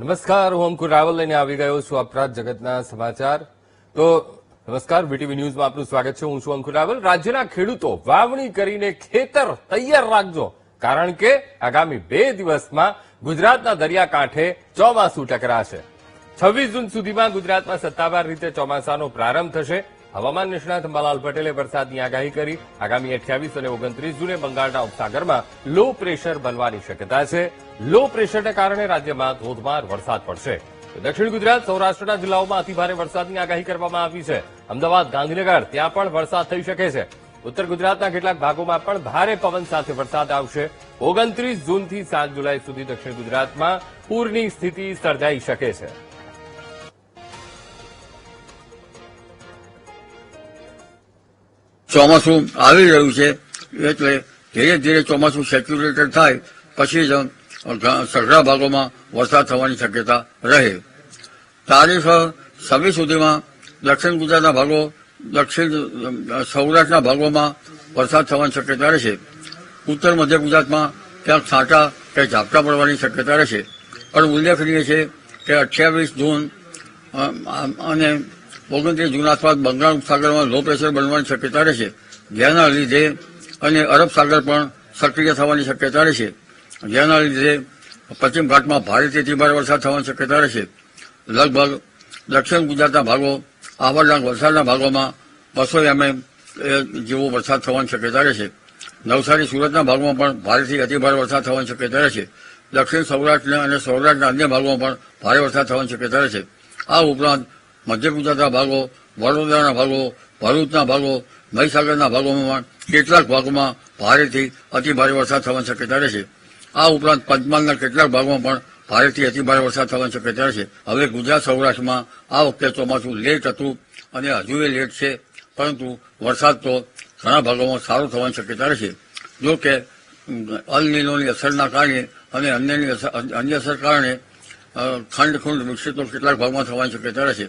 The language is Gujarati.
નમસ્કાર, હું અંકુર રાવલ લઈને આવી ગયો છું અપરાધ જગતના સમાચાર. તો નમસ્કાર, વીટીવી ન્યૂઝમાં આપનું સ્વાગત છે. હું છું અંકુર રાવલ. રાજ્યના ખેડૂતો વાવણી કરીને ખેતર તૈયાર રાખજો, કારણ કે આગામી 2 દિવસમાં ગુજરાતના દરિયાકાંઠે ચોમાસું ટકરાશે. 26 જૂન સુધીમાં ગુજરાતમાં સત્તાવાર રીતે ચોમાસાનો પ્રારંભ થશે. હવામાન નિષ્ણાત અંબાલાલ પટેલે વરસાદની આગાહી કરી. આગામી 28 અને 29 જૂને બંગાળના ઉપસાગરમાં લો પ્રેશર બનવાની શક્યતા છે. લો પ્રેશરને કારણે રાજ્યમાં ધોધમાર વરસાદ પડશે. દક્ષિણ ગુજરાત, સૌરાષ્ટ્રના જિલ્લાઓમાં અતિભારે વરસાદની આગાહી કરવામાં આવી છે. અમદાવાદ, ગાંધીનગર ત્યાં પણ વરસાદ થઈ શકે છે. ઉત્તર ગુજરાતના કેટલાક ભાગોમાં પણ ભારે પવન સાથે વરસાદ આવશે. 29 જૂનથી 7 જુલાઈ સુધી દક્ષિણ ગુજરાતમાં પૂરની સ્થિતિ સર્જાઈ શકે છે. ચોમાસું આવી રહ્યું છે એટલે ધીરે ધીરે ચોમાસું સેચ્યુરેટેડ થાય પછી જ સઘળા ભાગોમાં વરસાદ થવાની શક્યતા રહે. તારીખ 26 સુધીમાં દક્ષિણ ગુજરાતના ભાગો, સૌરાષ્ટ્રના ભાગોમાં વરસાદ થવાની શક્યતા રહેશે. ઉત્તર મધ્ય ગુજરાતમાં ક્યાંક છાંટા કે ઝાપટા પડવાની શક્યતા રહેશે. પણ ઉલ્લેખનીય છે કે 28 જૂન અને 29 જૂન આસપાસ બંગાળ ઉપસાગરમાં લો પ્રેશર બનવાની શક્યતા રહેશે, જેના લીધે અને અરબ સાગર પણ સક્રિય થવાની શક્યતા રહેશે, જેના લીધે પશ્ચિમ ઘાટમાં ભારેથી અતિભારે વરસાદ થવાની શક્યતા રહેશે. લગભગ દક્ષિણ ગુજરાતના ભાગો, આવડના વલસાડના ભાગોમાં 200 mm જેવો વરસાદ થવાની શક્યતા રહેશે. નવસારી, સુરતના ભાગોમાં પણ ભારેથી અતિભારે વરસાદ થવાની શક્યતા રહેશે. દક્ષિણ સૌરાષ્ટ્ર અને સૌરાષ્ટ્રના અન્ય ભાગોમાં પણ ભારે વરસાદ થવાની શક્યતા રહેશે. આ ઉપરાંત મધ્ય ગુજરાતના ભાગો, વડોદરાના ભાગો, ભરૂચના ભાગો, મહીસાગરના ભાગોમાં કેટલાક ભાગોમાં ભારેથી અતિભારે વરસાદ થવાની શક્યતા રહેશે. આ ઉપરાંત પંચમહાલના કેટલાક ભાગોમાં પણ ભારેથી અતિભારે વરસાદ થવાની શક્યતા રહેશે. હવે ગુજરાત સૌરાષ્ટ્રમાં આ વખતે ચોમાસું લેટ હતું અને હજુ એ લેટ છે, પરંતુ વરસાદ તો ઘણા ભાગોમાં સારો થવાની શક્યતા રહેશે. જો કે અલ નીનોની અસરના કારણે અને અન્ય અસર કારણે ખંડ વૃક્ષિતો કેટલાક ભાગમાં થવાની શક્યતા રહેશે.